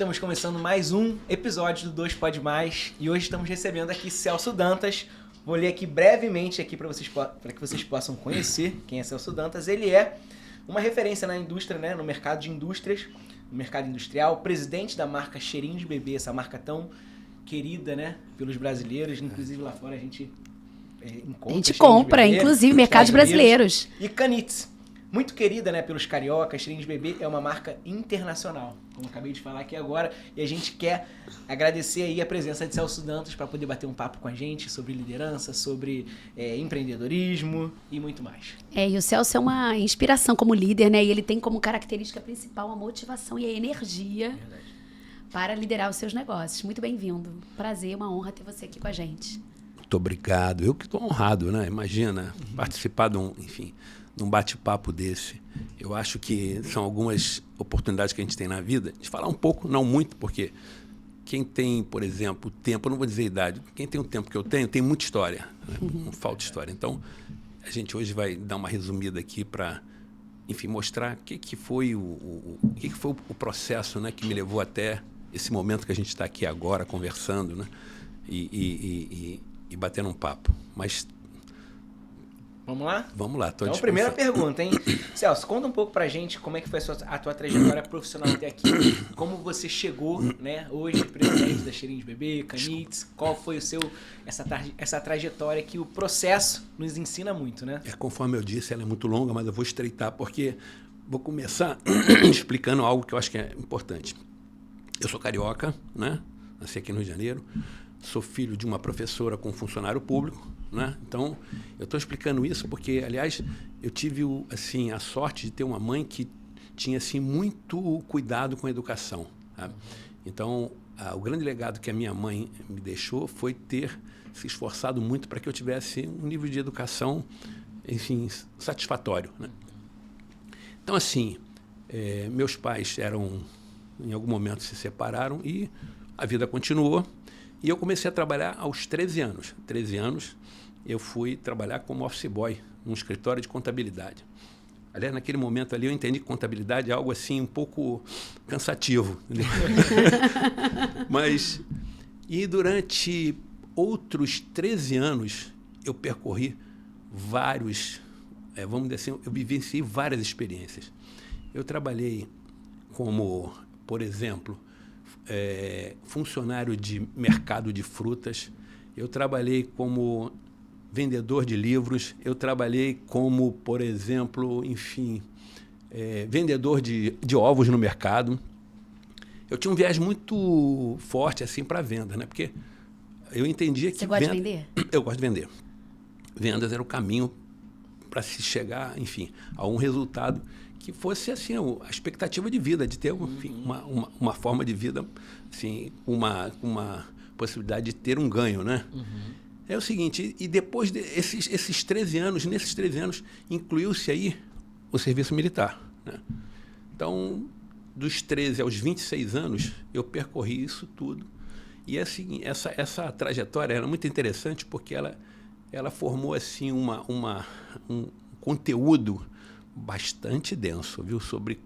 Estamos começando mais um episódio do Dois Pode Mais e hoje estamos recebendo aqui Celso Dantas. Vou ler aqui brevemente aqui para que vocês possam conhecer quem é Celso Dantas. Ele é uma referência na indústria, né, no mercado de indústrias, no mercado industrial, presidente da marca Cheirinho de Bebê, essa marca tão querida, né, pelos brasileiros, inclusive lá fora a gente encontra. A gente compra, inclusive, mercados brasileiros. E Canitz, muito querida, né, pelos cariocas. Cheirinho de Bebê é uma marca internacional, como eu acabei de falar aqui agora, e a gente quer agradecer aí a presença de Celso Dantas para poder bater um papo com a gente sobre liderança, sobre empreendedorismo e muito mais. E o Celso é uma inspiração como líder, né? E ele tem como característica principal a motivação e a energia para liderar os seus negócios. Muito bem-vindo. Prazer, uma honra ter você aqui com a gente. Muito obrigado. Eu que estou honrado, né? Imagina participar de num bate-papo desse. Eu acho que são algumas oportunidades que a gente tem na vida de falar um pouco, não muito, porque quem tem, por exemplo, tempo, eu não vou dizer idade, quem tem o tempo que eu tenho, tem muita história, né? Não falta história. Então, a gente hoje vai dar uma resumida aqui para, enfim, mostrar o que foi o processo, né, que me levou até esse momento que a gente está aqui agora conversando, né, e batendo um papo. Mas vamos lá? Vamos lá. Então, primeira pergunta, hein? Celso, conta um pouco pra gente como é que foi a tua trajetória profissional até aqui, como você chegou, né, hoje, presidente da Cheirinho de Bebê, Canitz, qual foi essa trajetória que o processo nos ensina muito, né? Conforme eu disse, ela é muito longa, mas eu vou estreitar porque vou começar explicando algo que eu acho que é importante. Eu sou carioca, né? Nasci aqui no Rio de Janeiro, sou filho de uma professora com um funcionário público, né? Então, eu estou explicando isso porque, aliás, eu tive assim, a sorte de ter uma mãe que tinha assim, muito cuidado com a educação. Sabe? Então, o grande legado que a minha mãe me deixou foi ter se esforçado muito para que eu tivesse um nível de educação, enfim, satisfatório. Né? Então, assim, meus pais em algum momento se separaram e a vida continuou. E eu comecei a trabalhar aos 13 anos. 13 anos, eu fui trabalhar como office boy num escritório de contabilidade. Aliás, naquele momento ali, eu entendi que contabilidade é algo assim um pouco cansativo. Entendeu? E durante outros 13 anos, eu percorri vamos dizer assim, eu vivenciei várias experiências. Eu trabalhei como, por exemplo, funcionário de mercado de frutas, eu trabalhei como vendedor de livros, eu trabalhei como, por exemplo, enfim, vendedor de ovos no mercado. Eu tinha um viés muito forte assim para venda, né? Porque eu entendia que... Você gosta de vender? Eu gosto de vender. Vendas era o caminho para se chegar, enfim, a um resultado que fosse assim a expectativa de vida, de ter enfim, uma forma de vida, assim, uma possibilidade de ter um ganho, né? É o seguinte, e depois desses 13 anos, nesses 13 anos, incluiu-se aí o serviço militar, né? Então, dos 13 aos 26 anos, eu percorri isso tudo. E assim, essa trajetória era muito interessante porque ela formou assim, um conteúdo bastante denso, viu? Sobre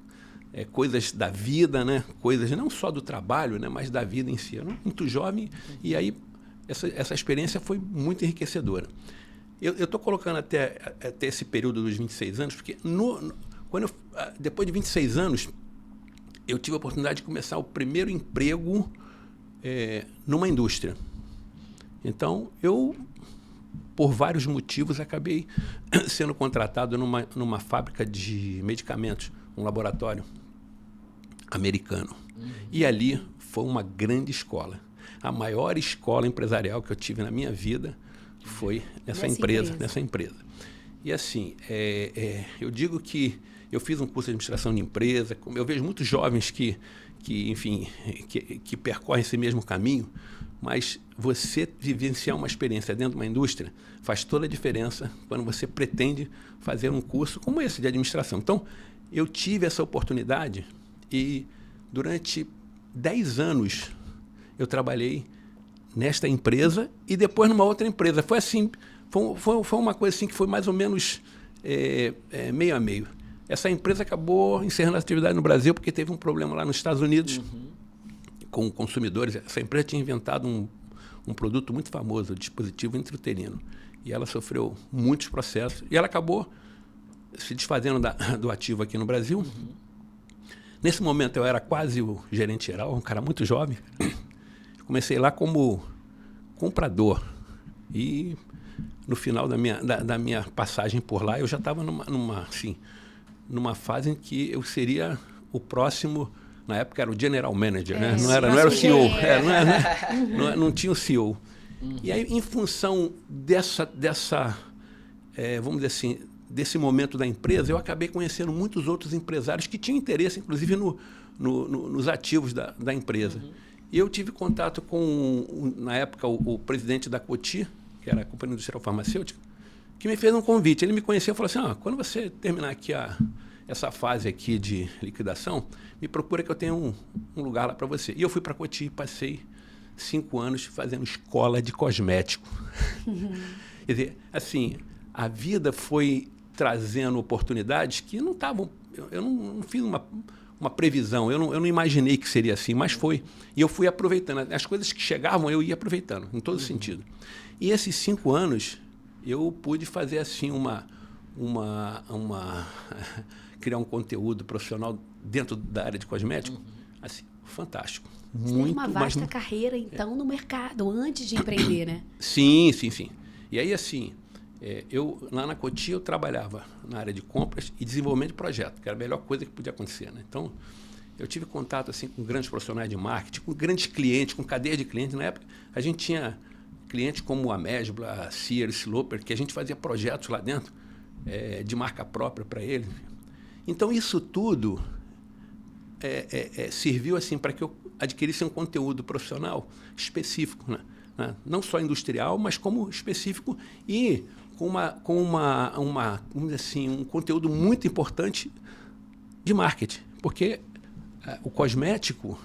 coisas da vida, né? Coisas não só do trabalho, né? Mas da vida em si. Eu era muito jovem e aí essa experiência foi muito enriquecedora. Eu estou colocando até esse período dos 26 anos, porque depois de 26 anos, eu tive a oportunidade de começar o primeiro emprego numa indústria. Então, eu, por vários motivos, acabei sendo contratado numa fábrica de medicamentos, um laboratório americano. E ali foi uma grande escola. A maior escola empresarial que eu tive na minha vida foi nessa empresa. E assim, eu digo que eu fiz um curso de administração de empresa, eu vejo muitos jovens que percorrem esse mesmo caminho, mas você vivenciar uma experiência dentro de uma indústria faz toda a diferença quando você pretende fazer um curso como esse de administração. Então, eu tive essa oportunidade e durante 10 anos eu trabalhei nesta empresa e depois numa outra empresa. Foi assim, foi uma coisa assim que foi mais ou menos meio a meio. Essa empresa acabou encerrando a atividade no Brasil porque teve um problema lá nos Estados Unidos. com consumidores. Essa empresa tinha inventado um produto muito famoso, o dispositivo intrauterino. E ela sofreu muitos processos. E ela acabou se desfazendo do ativo aqui no Brasil. Uhum. Nesse momento, eu era quase o gerente geral, um cara muito jovem. Comecei lá como comprador. E no final da minha passagem por lá, eu já estava numa fase em que eu seria o próximo. Na época era o General Manager, né? Não era o CEO. Não tinha o CEO. Uhum. E aí, em função vamos dizer assim, desse momento da empresa, eu acabei conhecendo muitos outros empresários que tinham interesse, inclusive, nos ativos da empresa. Uhum. E eu tive contato com, na época, o presidente da Coty, que era a Companhia Industrial Farmacêutica, que me fez um convite. Ele me conheceu e falou assim, quando você terminar aqui essa fase aqui de liquidação, me procura que eu tenho um lugar lá para você. E eu fui para a Coty e passei 5 anos fazendo escola de cosmético. Uhum. Quer dizer, assim, a vida foi trazendo oportunidades que não estavam... Eu não fiz uma previsão, eu não imaginei que seria assim, mas foi. E eu fui aproveitando. As coisas que chegavam, eu ia aproveitando, em todo sentido. E esses 5 anos, eu pude fazer assim criar um conteúdo profissional dentro da área de cosmético, assim, fantástico. Você teve uma vasta carreira, então, no mercado, antes de empreender, né? Sim. E aí, assim, lá na Coty eu trabalhava na área de compras e desenvolvimento de projeto, que era a melhor coisa que podia acontecer, né? Então, eu tive contato assim, com grandes profissionais de marketing, com grandes clientes, com cadeia de clientes. Na época, a gente tinha clientes como a Mesbla, a Sears, Sloper, que a gente fazia projetos lá dentro de marca própria para eles. Então, isso tudo serviu assim, para que eu adquirisse um conteúdo profissional específico, né? Não só industrial, mas como específico e com vamos dizer assim, um conteúdo muito importante de marketing. Porque o cosmético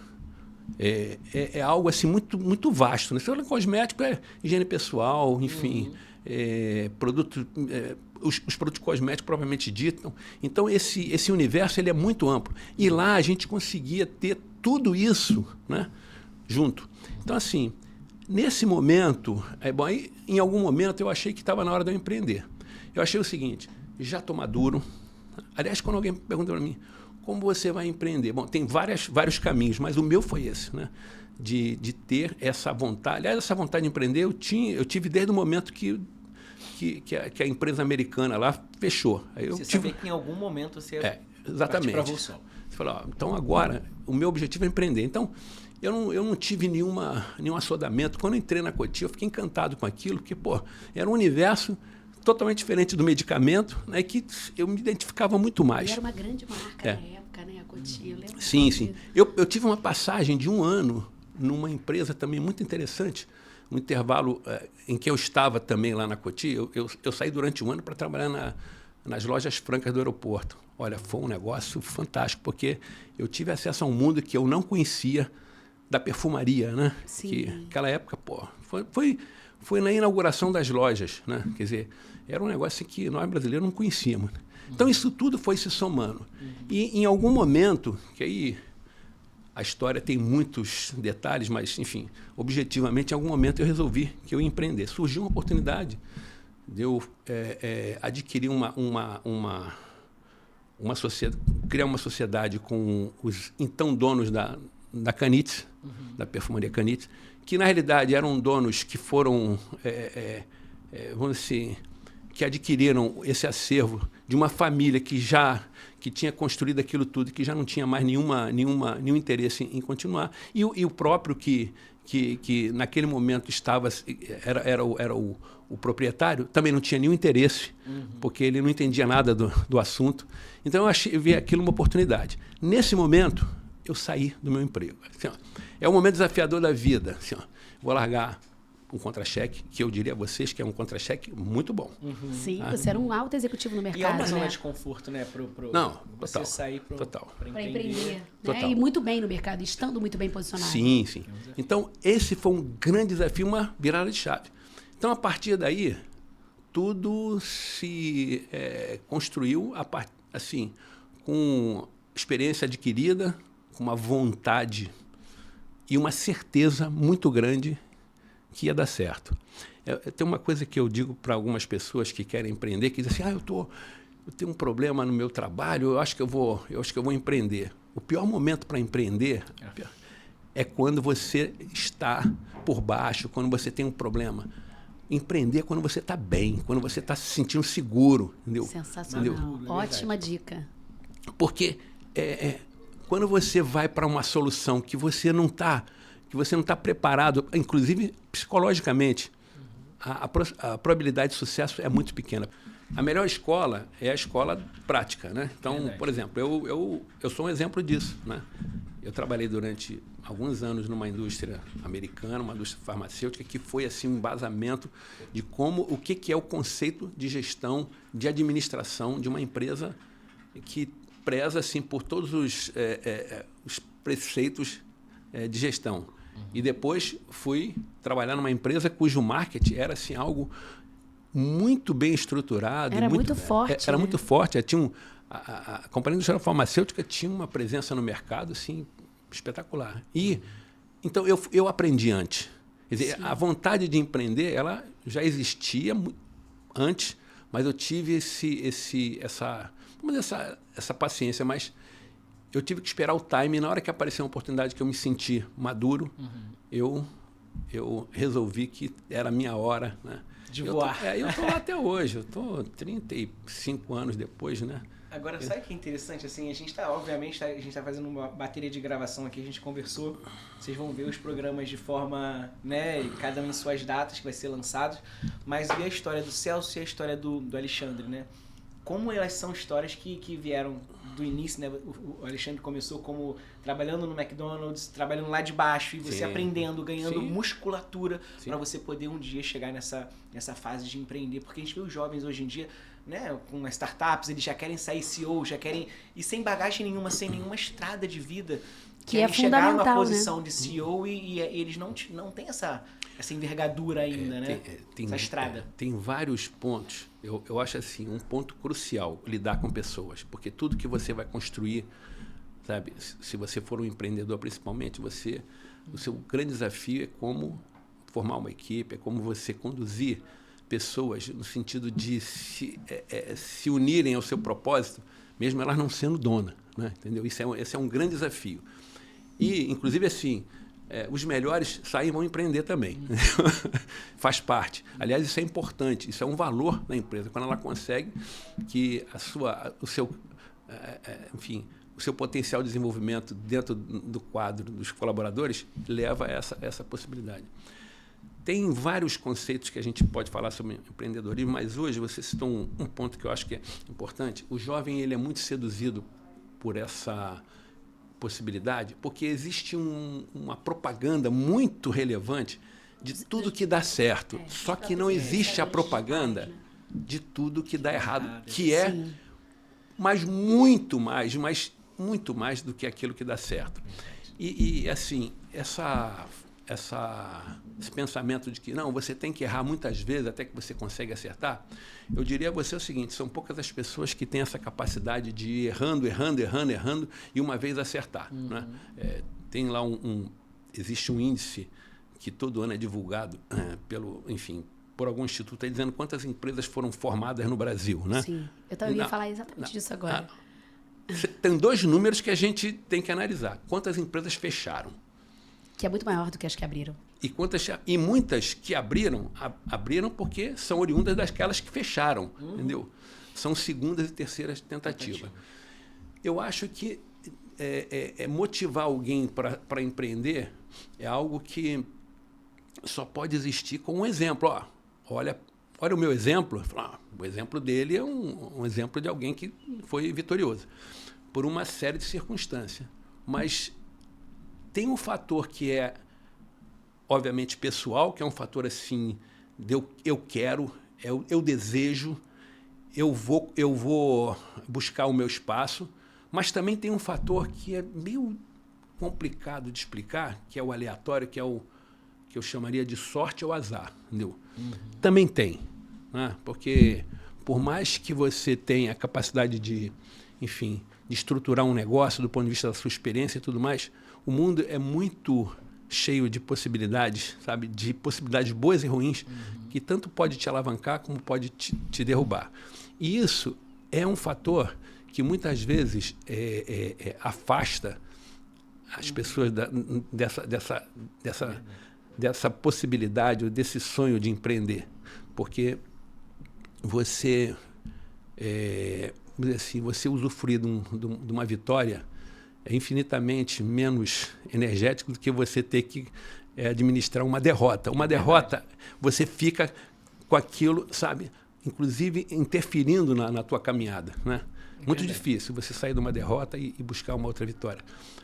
é algo assim, muito, muito vasto, né? Você fala cosmético, higiene pessoal, enfim, os produtos cosméticos propriamente ditam. Então, esse universo ele é muito amplo. E lá a gente conseguia ter tudo isso, né, junto. Então, assim, nesse momento, aí, em algum momento eu achei que estava na hora de eu empreender. Eu achei o seguinte, já estou maduro. Aliás, quando alguém pergunta para mim, como você vai empreender? Bom, tem vários caminhos, mas o meu foi esse, né? De ter essa vontade. Aliás, essa vontade de empreender eu tive desde o momento que a empresa americana lá fechou. Aí você sabia que em algum momento você ia exatamente. Partir para a Volkswagen. Você falou, então agora o meu objetivo é empreender. Então, eu não tive nenhum assodamento. Quando eu entrei na Coty, eu fiquei encantado com aquilo, porque, era um universo totalmente diferente do medicamento, né, que eu me identificava muito mais. E era uma grande marca na época, né, a Coty. Eu lembro. Sim. Eu tive uma passagem de 1 ano numa empresa também muito interessante, um intervalo em que eu estava também lá na Coty. Eu saí durante 1 ano para trabalhar nas lojas francas do aeroporto. Olha, foi um negócio fantástico, porque eu tive acesso a um mundo que eu não conhecia da perfumaria, né? Sim. Que naquela época, foi na inauguração das lojas, né? Quer dizer, era um negócio que nós brasileiros não conhecíamos. Então, isso tudo foi se somando. E, em algum momento, que aí a história tem muitos detalhes, mas, enfim, objetivamente, em algum momento eu resolvi que eu ia empreender. Surgiu uma oportunidade de eu adquirir criar uma sociedade com os então donos da Canitz, da perfumaria Canitz, que na realidade eram donos que foram, vamos dizer, que adquiriram esse acervo de uma família que tinha construído aquilo tudo e que já não tinha mais nenhum interesse em continuar. E o próprio que naquele momento era o proprietário, também não tinha nenhum interesse, porque ele não entendia nada do assunto. Então, eu vi aquilo uma oportunidade. Nesse momento, eu saí do meu emprego. Assim, é um momento desafiador da vida. Assim, vou largar um contra-cheque, que eu diria a vocês que é um contra-cheque muito bom. Sim, você era um alto executivo no mercado. E é uma zona né? de conforto, né? Não, você total, sair para empreender. Né? Total. E muito bem no mercado, estando muito bem posicionado. Sim. Então, esse foi um grande desafio, uma virada de chave. Então, a partir daí, tudo se construiu assim, com experiência adquirida, com uma vontade e uma certeza muito grande que ia dar certo. Tem uma coisa que eu digo para algumas pessoas que querem empreender, que dizem assim, eu tenho um problema no meu trabalho, eu acho que eu vou empreender. O pior momento para empreender é quando você está por baixo, quando você tem um problema. Empreender é quando você está bem, quando você está se sentindo seguro. Entendeu? Sensacional. Entendeu? Ótima dica. Porque quando você vai para uma solução que você não está preparado, inclusive psicologicamente, a probabilidade de sucesso é muito pequena. A melhor escola é a escola prática, né? Então, por exemplo, eu sou um exemplo disso, né? Eu trabalhei durante alguns anos numa indústria americana, uma indústria farmacêutica, que foi assim um embasamento de o que é o conceito de gestão, de administração de uma empresa que preza assim por todos os preceitos de gestão. E depois fui trabalhar numa empresa cujo marketing era assim algo muito bem estruturado. Era muito forte. Era muito forte. A companhia industrial farmacêutica tinha uma presença no mercado assim, espetacular. E então eu aprendi antes. Quer dizer, a vontade de empreender ela já existia antes, mas eu tive essa paciência, mas eu tive que esperar o time. Na hora que apareceu uma oportunidade que eu me senti maduro, eu resolvi que era a minha hora, né? De voar. Eu estou lá até hoje, eu estou 35 anos depois, né? Agora, sabe o que é interessante? Assim, a gente está, obviamente, a gente está fazendo uma bateria de gravação aqui, a gente conversou, vocês vão ver os programas de forma, né, cada um em suas datas que vai ser lançados, mas ver a história do Celso e a história do Alexandre, né? Como elas são histórias que vieram do início, né? O Alexandre começou como trabalhando no McDonald's, trabalhando lá de baixo, e você aprendendo, ganhando musculatura para você poder um dia chegar nessa fase de empreender. Porque a gente vê os jovens hoje em dia, né, com as startups, eles já querem sair CEO, já querem... E sem bagagem nenhuma, sem nenhuma estrada de vida. Que é chegar fundamental, numa posição, né, de CEO e eles não têm essa envergadura ainda, né? Essa estrada. Tem vários pontos. Eu acho assim, um ponto crucial, lidar com pessoas. Porque tudo que você vai construir, sabe? Se você for um empreendedor, principalmente, o seu grande desafio é como formar uma equipe, é como você conduzir pessoas no sentido de se unirem ao seu propósito, mesmo elas não sendo dona, né? Entendeu? Esse é um grande desafio. E, inclusive, assim, os melhores saem e vão empreender também. Faz parte. Aliás, isso é importante, isso é um valor da empresa, quando ela consegue que o seu potencial de desenvolvimento dentro do quadro dos colaboradores leva a essa possibilidade. Tem vários conceitos que a gente pode falar sobre empreendedorismo, mas hoje você citou um ponto que eu acho que é importante. O jovem ele é muito seduzido por essa possibilidade, porque existe uma propaganda muito relevante de tudo que dá certo. Só que não existe a propaganda de tudo que dá errado, que é mas muito mais do que aquilo que dá certo. E assim, esse pensamento de que não, você tem que errar muitas vezes até que você consegue acertar, eu diria a você o seguinte: são poucas as pessoas que têm essa capacidade de ir errando e uma vez acertar. Né? Tem lá existe um índice que todo ano é divulgado por algum instituto aí dizendo quantas empresas foram formadas no Brasil. Né? Sim, eu também ia falar exatamente disso agora. Tem dois números que a gente tem que analisar. Quantas empresas fecharam? Que é muito maior do que as que abriram. E muitas que abriram porque são oriundas daquelas que fecharam, entendeu? São segundas e terceiras tentativas. Eu acho que motivar alguém para empreender é algo que só pode existir com um exemplo. Olha o meu exemplo. O exemplo dele é um exemplo de alguém que foi vitorioso por uma série de circunstâncias. Mas tem um fator que é, obviamente, pessoal, que é um fator assim, eu quero, eu desejo, eu vou buscar o meu espaço, mas também tem um fator que é meio complicado de explicar, que é o aleatório, que é o que eu chamaria de sorte ou azar, entendeu? Também tem, né? Porque por mais que você tenha a capacidade de estruturar um negócio do ponto de vista da sua experiência e tudo mais, o mundo é muito cheio de possibilidades, sabe? De possibilidades boas e ruins, que tanto pode te alavancar como pode te derrubar. E isso é um fator que muitas vezes afasta as pessoas dessa possibilidade, ou desse sonho de empreender. Porque você, vamos dizer assim, você usufruir de uma vitória é infinitamente menos energético do que você ter que administrar uma derrota. Uma derrota, você fica com aquilo, sabe, inclusive interferindo na tua caminhada, né? Muito difícil você sair de uma derrota e buscar uma outra vitória.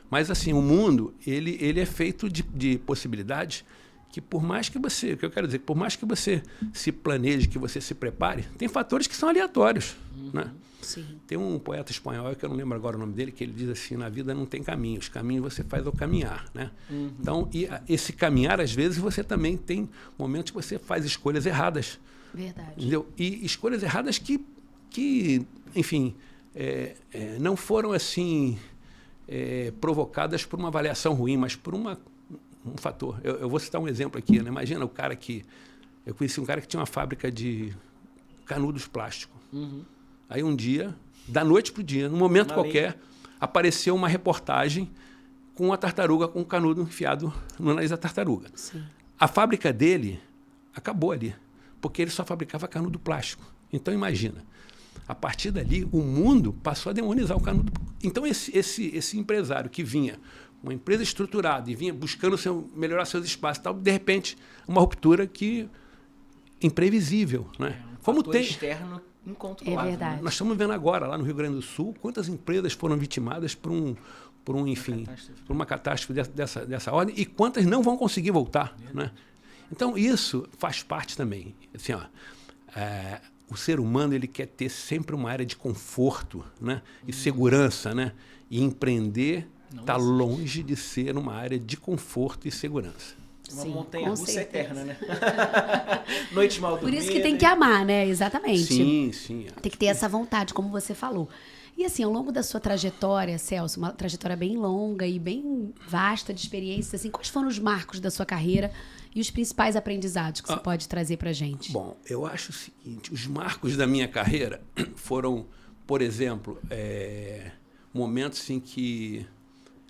Mas, assim, o mundo, ele é feito de possibilidades que, por mais que você... O que eu quero dizer, por mais que você se planeje, que você se prepare, tem fatores que são aleatórios, né? Sim. Tem um poeta espanhol, que eu não lembro agora o nome dele, que ele diz assim, na vida não tem caminhos, caminhos você faz ao caminhar, né? Então, esse caminhar, às vezes, você também tem momentos que você faz escolhas erradas. Verdade. Entendeu? E escolhas erradas que enfim, não foram assim provocadas por uma avaliação ruim, mas por um fator. Eu vou citar um exemplo aqui, né? Imagina o cara que... Eu conheci um cara que tinha uma fábrica de canudos plásticos. Aí um dia, da noite para o dia, num momento qualquer, apareceu uma reportagem com uma tartaruga com um canudo enfiado no nariz da tartaruga. Sim. A fábrica dele acabou ali, porque ele só fabricava canudo plástico. Então, imagina, a partir dali, o mundo passou a demonizar o canudo. Então, esse empresário que vinha, uma empresa estruturada, e vinha buscando melhorar seus espaços, tal, de repente, uma ruptura que imprevisível, né? Como tem externo incontrolável. É verdade. Né? Nós estamos vendo agora, lá no Rio Grande do Sul, quantas empresas foram vitimadas por uma catástrofe dessa ordem, e quantas não vão conseguir voltar, né? Então, isso faz parte também. Assim, ó, o ser humano, ele quer ter sempre uma área de conforto, né? E segurança, né? E empreender está longe de ser uma área de conforto e segurança. Uma Sim, montanha-russa eterna, né? Noite mal dormida. Por isso que tem que amar, né? Exatamente. Sim, sim. Tem que ter essa vontade, como você falou. E assim, ao longo da sua trajetória, Celso, uma trajetória bem longa e bem vasta de experiências, assim, quais foram os marcos da sua carreira e os principais aprendizados que você pode trazer pra gente? Bom, eu acho o seguinte, os marcos da minha carreira foram, por exemplo, momentos em que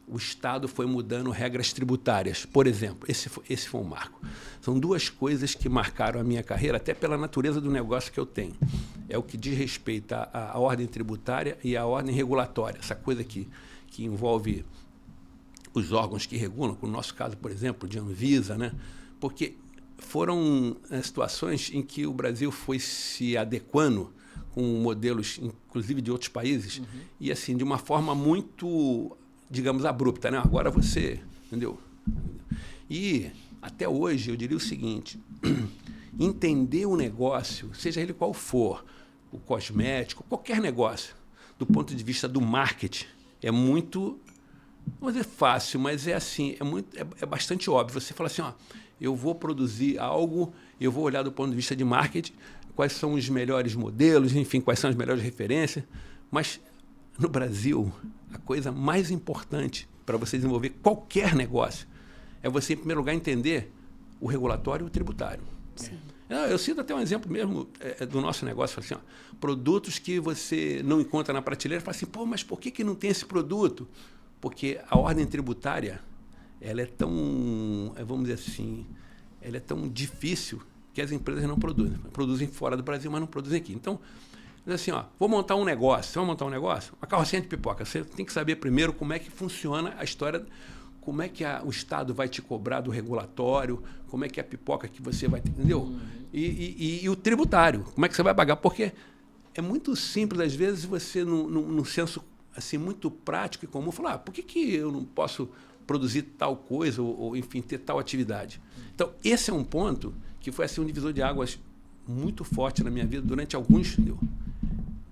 o Estado foi mudando regras tributárias. Por exemplo, esse foi um marco. São duas coisas que marcaram a minha carreira, até pela natureza do negócio que eu tenho. É o que diz respeito à ordem tributária e à ordem regulatória, essa coisa que envolve os órgãos que regulam, como no nosso caso, por exemplo, de Anvisa, né? Porque foram situações em que o Brasil foi se adequando com modelos, inclusive de outros países, e assim, de uma forma muito, digamos, abrupta, né? Agora você, entendeu? E até hoje eu diria o seguinte, entender o negócio, seja ele qual for, o cosmético, qualquer negócio, do ponto de vista do marketing, é muito, vamos dizer fácil, mas é assim, é bastante óbvio. Você fala assim, ó, eu vou produzir algo, eu vou olhar do ponto de vista de marketing, quais são os melhores modelos, enfim, quais são as melhores referências, mas no Brasil, a coisa mais importante para você desenvolver qualquer negócio é você, em primeiro lugar, entender o regulatório e o tributário. Sim. Eu cito até um exemplo mesmo do nosso negócio, assim, ó, produtos que você não encontra na prateleira, fala assim, pô, mas por que não tem esse produto? Porque a ordem tributária, ela é tão, vamos dizer assim, ela é tão difícil que as empresas não produzem. Produzem fora do Brasil, mas não produzem aqui. Então, assim, ó, vou montar um negócio. Você vai montar um negócio? Uma carrocinha de pipoca. Você tem que saber primeiro como é que funciona a história, como é que o Estado vai te cobrar do regulatório, como é que é a pipoca que você vai ter, entendeu? E o tributário, como é que você vai pagar? Porque é muito simples, às vezes, você, num senso assim, muito prático e comum, falar, por que eu não posso produzir tal coisa ou, enfim, ter tal atividade? Então, esse é um ponto que foi assim, um divisor de águas muito forte na minha vida durante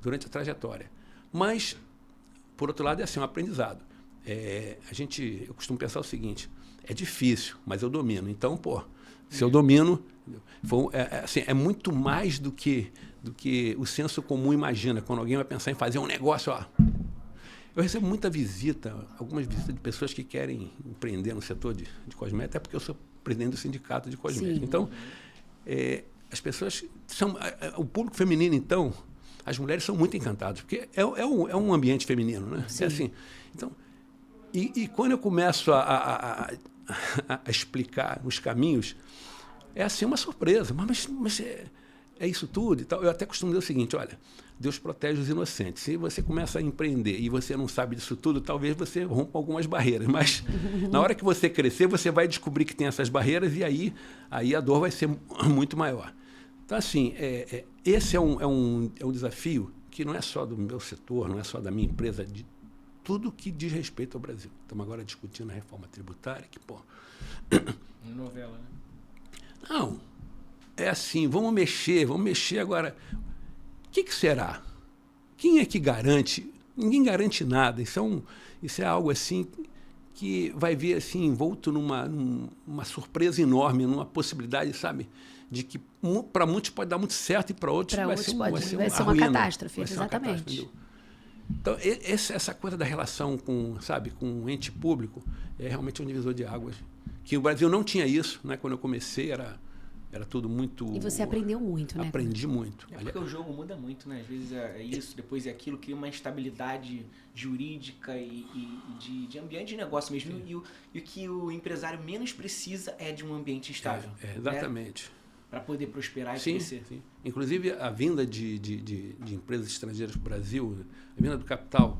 durante a trajetória. Mas, por outro lado, é assim, um aprendizado. Eu costumo pensar o seguinte, é difícil, mas eu domino. Então, se eu domino, assim, é muito mais do que o senso comum imagina. Quando alguém vai pensar em fazer um negócio, ó, Eu recebo muita visita, algumas visitas de pessoas que querem empreender no setor de cosmética, até porque eu sou presidente do sindicato de cosmética. Sim. Então, as pessoas são... O público feminino, então, as mulheres são muito encantadas, porque é um ambiente feminino, né? Sim. É assim. Então, e quando eu começo a explicar os caminhos, é assim uma surpresa. Mas é isso tudo e tal. Eu até costumo dizer o seguinte, olha, Deus protege os inocentes. Se você começa a empreender e você não sabe disso tudo, talvez você rompa algumas barreiras. Mas na hora que você crescer, você vai descobrir que tem essas barreiras e aí a dor vai ser muito maior. Então, assim, esse é um desafio que não é só do meu setor, não é só da minha empresa, de tudo que diz respeito ao Brasil. Estamos agora discutindo a reforma tributária, que, pô... Novela, né? Não, é assim, vamos mexer agora. O que será? Quem é que garante? Ninguém garante nada. Isso é algo assim que vai vir assim, envolto numa surpresa enorme, numa possibilidade, sabe? De que para muitos pode dar muito certo e para outros vai ser uma catástrofe. Exatamente. Então, essa coisa da relação com o ente público é realmente um divisor de águas. Que o Brasil não tinha isso, né? Quando eu comecei era tudo muito... E você aprendeu muito, né? Aprendi muito. É porque o jogo muda muito, né? Às vezes é isso, depois é aquilo, cria uma instabilidade jurídica e de ambiente de negócio mesmo. E o que o empresário menos precisa é de um ambiente estável. Exatamente. Né? Para poder prosperar e crescer. Sim. Inclusive, a vinda de empresas estrangeiras para o Brasil, a vinda do capital,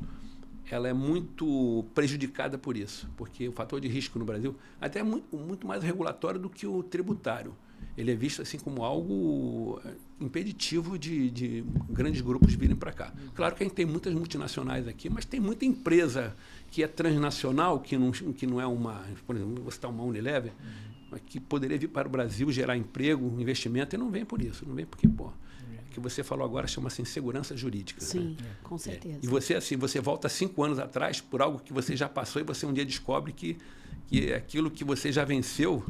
ela é muito prejudicada por isso, porque o fator de risco no Brasil até é muito mais regulatório do que o tributário. Ele é visto assim como algo impeditivo de grandes grupos virem para cá. Claro que a gente tem muitas multinacionais aqui, mas tem muita empresa que é transnacional, que não é uma... Por exemplo, vou citar uma Unilever, que poderia vir para o Brasil, gerar emprego, investimento, e não vem por isso. Não vem porque, que você falou agora chama-se insegurança jurídica. Sim, né? Com certeza. E você, assim, você volta 5 anos atrás por algo que você já passou e você um dia descobre que aquilo que você já venceu...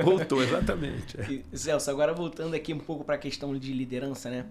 Voltou, exatamente. E, Celso, agora voltando aqui um pouco para a questão de liderança, né?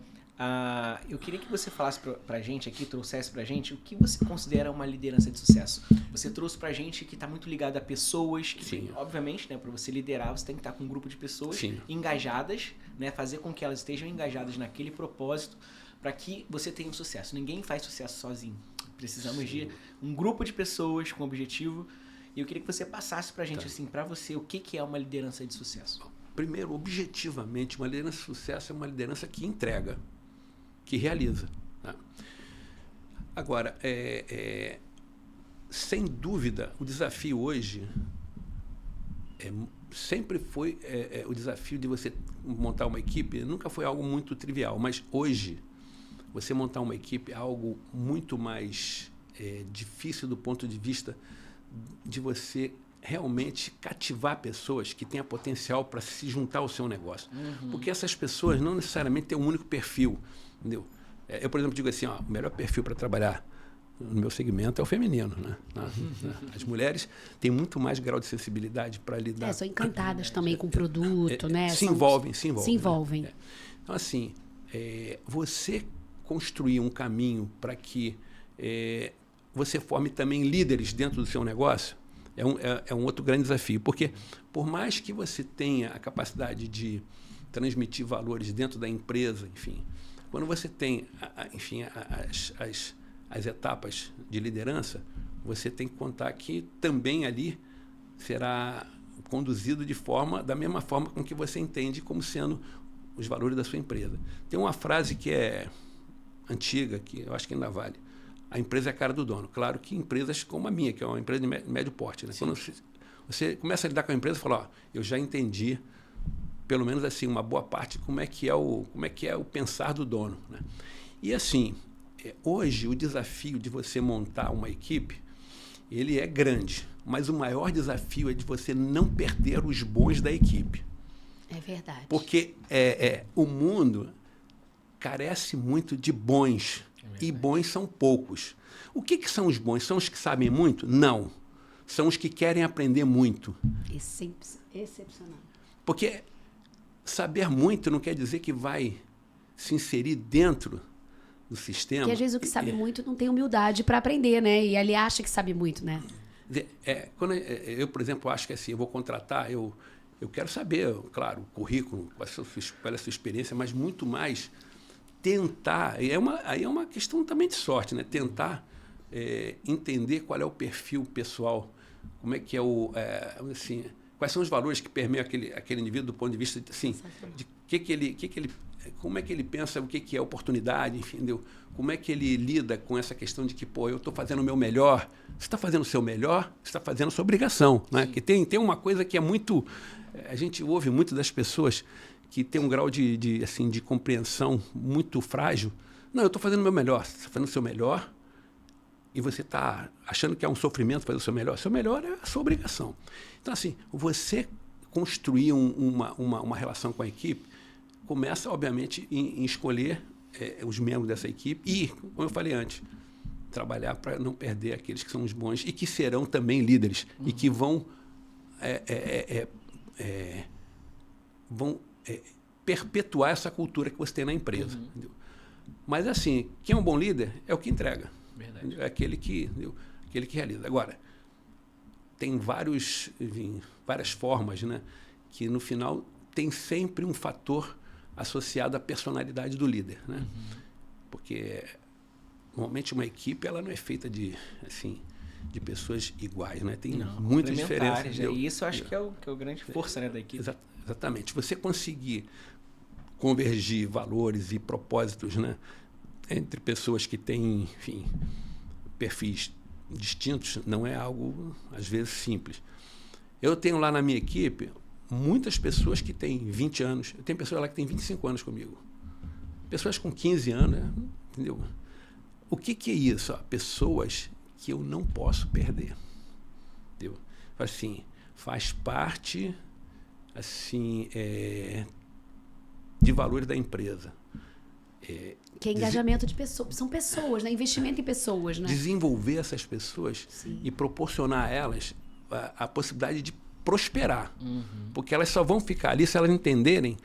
Eu queria que você falasse para a gente aqui, trouxesse para a gente o que você considera uma liderança de sucesso. Você trouxe para a gente que está muito ligado a pessoas, que obviamente, né, para você liderar, você tem que estar com um grupo de pessoas engajadas, né, fazer com que elas estejam engajadas naquele propósito para que você tenha um sucesso. Ninguém faz sucesso sozinho. Precisamos de um grupo de pessoas com objetivo. E eu queria que você passasse para a gente, assim, para você, o que é uma liderança de sucesso? Primeiro, objetivamente, uma liderança de sucesso é uma liderança que entrega, que realiza. Tá? Agora, sem dúvida, o desafio hoje sempre foi o desafio de você montar uma equipe, nunca foi algo muito trivial, mas hoje, você montar uma equipe é algo muito mais difícil do ponto de vista de você realmente cativar pessoas que tenham potencial para se juntar ao seu negócio. Porque essas pessoas não necessariamente têm um único perfil, entendeu? Eu, por exemplo, digo assim, o melhor perfil para trabalhar no meu segmento é o feminino, né? As mulheres têm muito mais grau de sensibilidade para lidar. São encantadas também com o produto, né? Se envolvem. Né? Então, assim, você construir um caminho para que você forme também líderes dentro do seu negócio é um outro grande desafio. Porque, por mais que você tenha a capacidade de transmitir valores dentro da empresa, enfim, quando você tem, as etapas de liderança, você tem que contar que também ali será conduzido da mesma forma com que você entende como sendo os valores da sua empresa. Tem uma frase que é antiga, que eu acho que ainda vale. A empresa é a cara do dono. Claro que empresas como a minha, que é uma empresa de médio porte, né? Quando você começa a lidar com a empresa, fala, eu já entendi, pelo menos assim, uma boa parte, como é que é o pensar do dono, né? E assim, hoje o desafio de você montar uma equipe, ele é grande, mas o maior desafio é de você não perder os bons da equipe. É verdade. Porque o mundo carece muito de bons, e bons são poucos. O que são os bons? São os que sabem muito? Não. São os que querem aprender muito. Excepcional. Porque saber muito não quer dizer que vai se inserir dentro do sistema. Porque às vezes o que sabe muito não tem humildade para aprender, né? E ele acha que sabe muito, né? Quando eu, por exemplo, acho que assim, eu vou contratar, eu quero saber, claro, o currículo, qual é a sua experiência, mas muito mais tentar, aí é uma questão também de sorte, né? Tentar entender qual é o perfil pessoal, como é que é assim, quais são os valores que permeiam aquele indivíduo do ponto de vista assim, de como é que ele pensa, o que é oportunidade, enfim, entendeu? Como é que ele lida com essa questão de que, pô, eu estou fazendo o meu melhor. Você está fazendo o seu melhor, você está fazendo a sua obrigação, né? Que tem uma coisa que é muito, a gente ouve muito das pessoas que tem um grau de compreensão muito frágil. Não, eu estou fazendo o meu melhor. Você está fazendo o seu melhor e você está achando que é um sofrimento fazer o seu melhor. O seu melhor é a sua obrigação. Então, assim, você construir uma relação com a equipe começa, obviamente, em escolher os membros dessa equipe e, como eu falei antes, trabalhar para não perder aqueles que são os bons e que serão também líderes e que vão perpetuar essa cultura que você tem na empresa. Entendeu? Mas, assim, quem é um bom líder é o que entrega. Verdade. É aquele que realiza. Agora, tem várias formas, né, que, no final, tem sempre um fator associado à personalidade do líder. Né? Porque, normalmente, uma equipe ela não é feita de pessoas iguais. Né? Tem muitas diferenças. E isso eu acho que é o grande força, né, da equipe. Exatamente. Você conseguir convergir valores e propósitos, né, entre pessoas que têm, enfim, perfis distintos, não é algo, às vezes, simples. Eu tenho lá na minha equipe muitas pessoas que têm 20 anos. Eu tenho pessoas lá que têm 25 anos comigo. Pessoas com 15 anos, né? Entendeu? O que é isso? Pessoas que eu não posso perder. Entendeu? Assim, faz parte assim, de valores da empresa. Que é engajamento de pessoas. São pessoas, né? Investimento em pessoas, né? Desenvolver essas pessoas e proporcionar a elas a possibilidade de prosperar. Porque elas só vão ficar ali se elas entenderem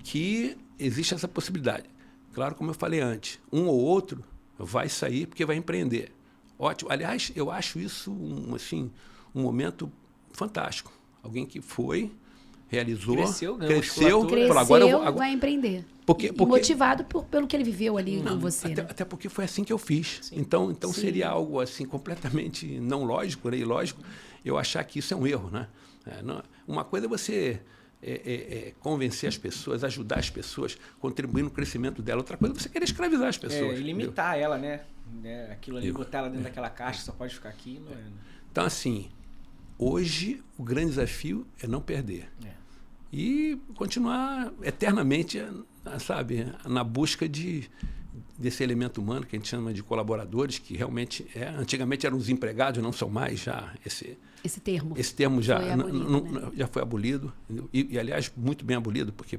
que existe essa possibilidade. Claro, como eu falei antes, um ou outro vai sair porque vai empreender. Ótimo. Aliás, eu acho isso um momento fantástico. Alguém que foi, realizou, cresceu falou, agora vai empreender. Porque motivado pelo que ele viveu ali com você. Até porque foi assim que eu fiz. Sim. Então seria algo assim completamente não lógico, né? Ilógico, eu achar que isso é um erro. Né? Uma coisa é você convencer as pessoas, ajudar as pessoas, contribuir no crescimento dela. Outra coisa é você querer escravizar as pessoas. E limitar ela, né? Aquilo ali, botar ela dentro daquela caixa, só pode ficar aqui. Não é. Então, assim, hoje o grande desafio é não perder. E continuar eternamente, sabe, na busca desse elemento humano que a gente chama de colaboradores, que realmente antigamente eram os empregados, não são mais já esse termo. Esse termo já foi abolido, já foi abolido e, aliás, muito bem abolido, porque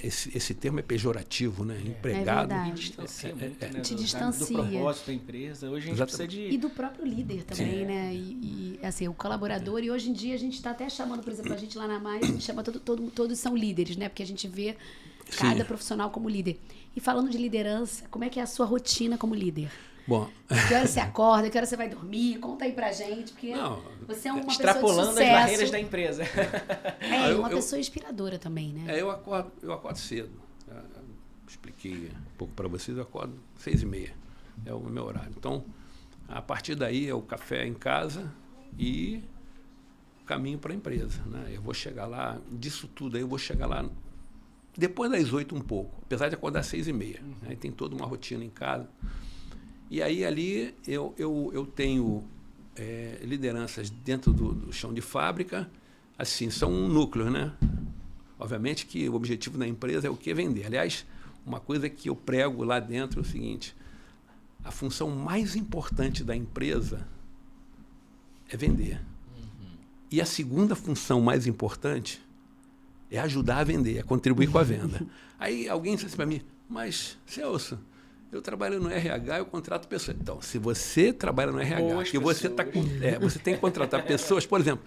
esse termo é pejorativo, né? Empregado. É distancia muito, né? Te distancia. Do propósito da empresa. Hoje a gente precisa de... E do próprio líder também, né? E assim, o colaborador. E hoje em dia a gente está até chamando, por exemplo, a gente lá na Mais, a gente chama todos são líderes, né? Porque a gente vê cada profissional como líder. E falando de liderança, como é que é a sua rotina como líder? Bom, que hora você acorda, que hora você vai dormir? Conta aí pra gente, porque você é uma pessoa de extrapolando as barreiras da empresa. Uma pessoa inspiradora também, né? Eu acordo cedo. Expliquei um pouco para vocês, eu acordo 6h30. É o meu horário. Então, a partir daí é o café em casa e caminho para a empresa. Né? Eu vou chegar lá, disso tudo aí, eu vou chegar lá depois das 8 um pouco, apesar de acordar às 6h30. Aí tem toda uma rotina em casa. E aí ali eu tenho lideranças dentro do chão de fábrica, assim, são um núcleo, né? Obviamente que o objetivo da empresa é o que? Vender. Aliás, uma coisa que eu prego lá dentro é o seguinte: a função mais importante da empresa é vender. E a segunda função mais importante é ajudar a vender, é contribuir com a venda. Aí alguém disse assim para mim, mas, Celso, eu trabalho no RH, eu contrato pessoas. Então, se você trabalha no RH, que você tem que contratar pessoas, por exemplo,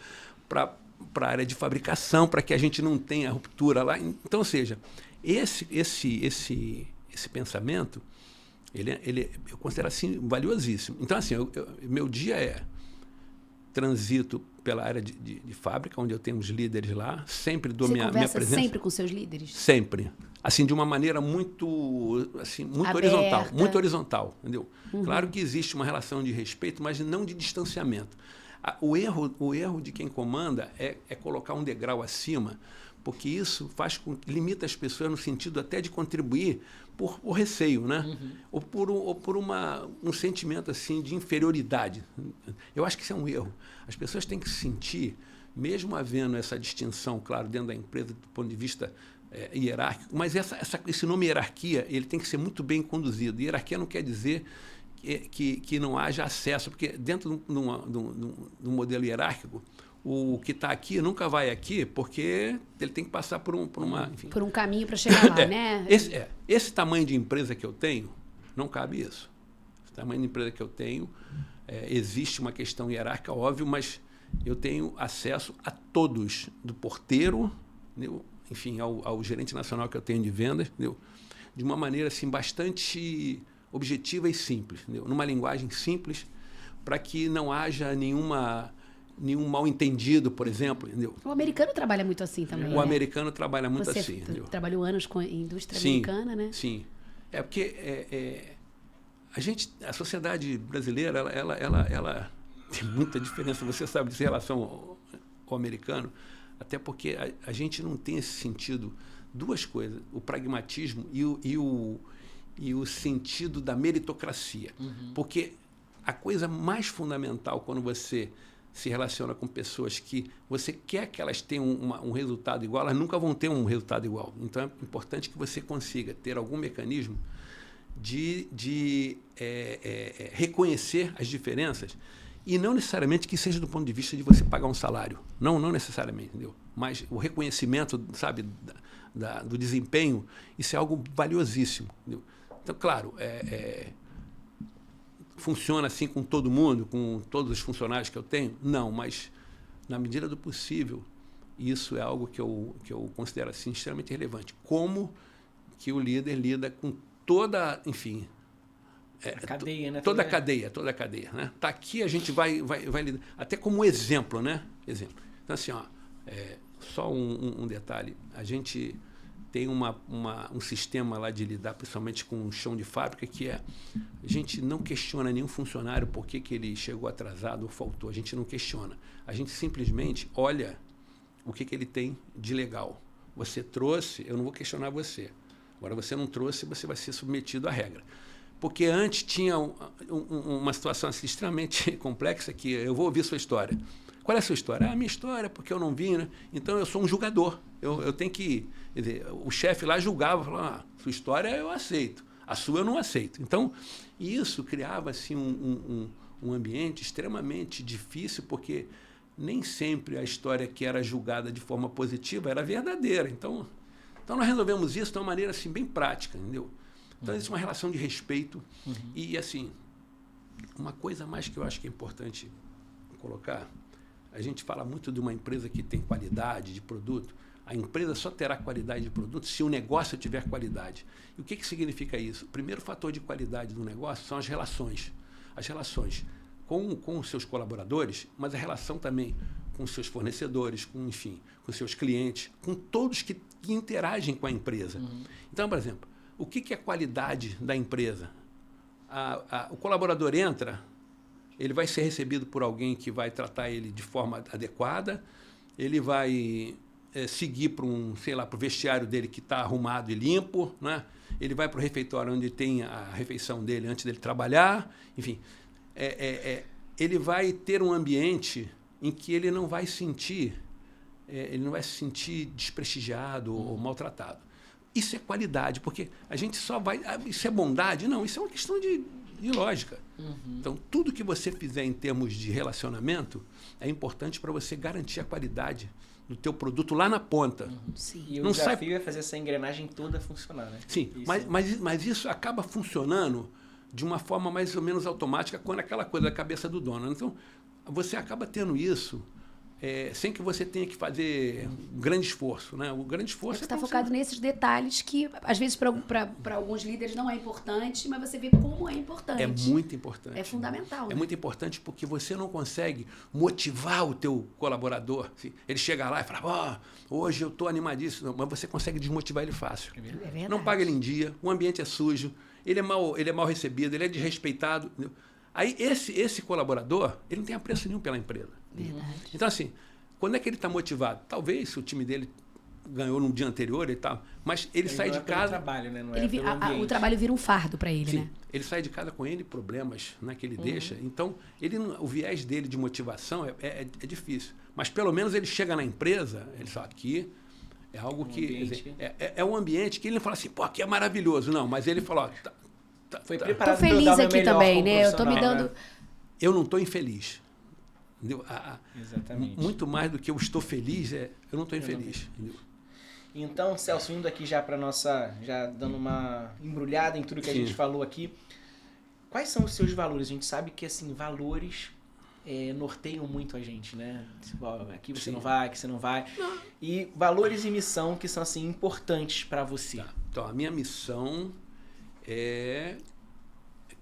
para a área de fabricação, para que a gente não tenha ruptura lá. Então, ou seja, esse esse pensamento, eu considero assim valiosíssimo. Então, assim, meu dia transito pela área de fábrica, onde eu tenho os líderes lá, sempre dou minha presença. Você conversa sempre com seus líderes? Sempre. Assim, de uma maneira muito horizontal. Muito horizontal, entendeu? Claro que existe uma relação de respeito, mas não de distanciamento. O erro de quem comanda é colocar um degrau acima, porque isso limita as pessoas no sentido até de contribuir por receio, né? Ou por um sentimento assim de inferioridade. Eu acho que isso é um erro. As pessoas têm que se sentir, mesmo havendo essa distinção, claro, dentro da empresa do ponto de vista hierárquico, mas esse nome hierarquia ele tem que ser muito bem conduzido. Hierarquia não quer dizer que não haja acesso, porque dentro de um modelo hierárquico, o que está aqui nunca vai aqui, porque ele tem que passar por uma... Enfim. Por um caminho para chegar lá, né? Esse tamanho de empresa que eu tenho, não cabe isso. Esse tamanho de empresa que eu tenho, existe uma questão hierárquica, óbvio, mas eu tenho acesso a todos, do porteiro, enfim, ao gerente nacional que eu tenho de vendas, de uma maneira assim, bastante objetiva e simples, numa linguagem simples, para que não haja nenhum mal-entendido, por exemplo. Entendeu? O americano trabalha muito assim também. O americano trabalha muito assim. Você trabalhou anos com a indústria americana, né? Sim. É porque a sociedade brasileira, ela tem muita diferença, você sabe, em relação ao americano, até porque a gente não tem esse sentido, duas coisas, o pragmatismo e o sentido da meritocracia. Porque a coisa mais fundamental quando você se relaciona com pessoas que você quer que elas tenham um resultado igual, elas nunca vão ter um resultado igual. Então é importante que você consiga ter algum mecanismo de reconhecer as diferenças e não necessariamente que seja do ponto de vista de você pagar um salário. Não necessariamente, entendeu? Mas o reconhecimento, sabe, do desempenho, isso é algo valiosíssimo, entendeu? Então, claro, funciona assim com todo mundo, com todos os funcionários que eu tenho? Não, mas na medida do possível, isso é algo que eu considero assim extremamente relevante. Como que o líder lida com toda, enfim, a cadeia, né? Toda a cadeia, né? Tá aqui, a gente vai lidar, até como exemplo, né? Exemplo. Então, assim, só um detalhe, a gente tem um sistema lá de lidar, principalmente com o chão de fábrica, que a gente não questiona nenhum funcionário por que ele chegou atrasado ou faltou. A gente não questiona. A gente simplesmente olha o que ele tem de legal. Você trouxe, eu não vou questionar você. Agora, você não trouxe, você vai ser submetido à regra. Porque antes tinha uma situação assim, extremamente complexa, que eu vou ouvir sua história. Qual é a sua história? A minha história, porque eu não vim, né? Então, eu sou um julgador. Eu tenho que... Quer dizer, o chefe lá julgava, falava, sua história eu aceito, a sua eu não aceito. Então, isso criava assim, um ambiente extremamente difícil, porque nem sempre a história que era julgada de forma positiva era verdadeira. Então nós resolvemos isso de uma maneira assim, bem prática, entendeu? Então, existe uma relação de respeito. E, assim, uma coisa mais que eu acho que é importante colocar, a gente fala muito de uma empresa que tem qualidade de produto. A empresa só terá qualidade de produto se o negócio tiver qualidade. E o que significa isso? O primeiro fator de qualidade do negócio são as relações. As relações com os seus colaboradores, mas a relação também com os seus fornecedores, com os seus clientes, com todos que interagem com a empresa. Então, por exemplo, o que é qualidade da empresa? O colaborador entra, ele vai ser recebido por alguém que vai tratar ele de forma adequada, ele vai seguir para o vestiário dele que está arrumado e limpo, né? Ele vai para o refeitório onde tem a refeição dele antes dele trabalhar, enfim. Ele vai ter um ambiente em que ele não vai se sentir desprestigiado ou maltratado. Isso é qualidade, porque a gente só vai... Isso é bondade? Não, isso é uma questão de lógica. Então, tudo que você fizer em termos de relacionamento é importante para você garantir a qualidade do teu produto lá na ponta. Sim. E o desafio é fazer essa engrenagem toda funcionar, né? Sim, mas isso acaba funcionando de uma forma mais ou menos automática quando aquela coisa da cabeça do dono. Então, você acaba tendo isso sem que você tenha que fazer um grande esforço, né? O grande esforço Você está focado nesses detalhes que, às vezes, para alguns líderes não é importante, mas você vê como é importante. É muito importante. É fundamental. É muito importante porque você não consegue motivar o teu colaborador. Assim, ele chega lá e fala, hoje eu estou animadíssimo, mas você consegue desmotivar ele fácil. É verdade. Não paga ele em dia, o ambiente é sujo, ele é mal recebido, ele é desrespeitado. Entendeu? Aí esse colaborador, ele não tem apreço nenhum pela empresa. Verdade. Então, assim, quando é que ele está motivado? Talvez se o time dele ganhou no dia anterior e tal, mas ele sai de casa... Trabalho, né? Não Ele o trabalho vira um fardo para ele, Sim, né? ele sai de casa com N problemas, né, que ele deixa. Então, o viés dele de motivação é difícil. Mas, pelo menos, ele chega na empresa, ele fala, aqui é algo que... Quer dizer, é um ambiente que ele não fala assim, pô, aqui é maravilhoso. Não, mas ele fala, foi preparado. Tô feliz aqui também, né? Eu tô me dando... Eu não estou infeliz. Entendeu? Exatamente. Muito mais do que eu estou feliz, eu não estou infeliz. Entendeu? Então, Celso, indo aqui já para nossa... Já dando uma embrulhada em tudo que a gente falou aqui. Quais são os seus valores? A gente sabe que, assim, valores norteiam muito a gente, né? Aqui você não vai, aqui você não vai. Não. E valores e missão que são, assim, importantes para você. Tá. Então, a minha missão é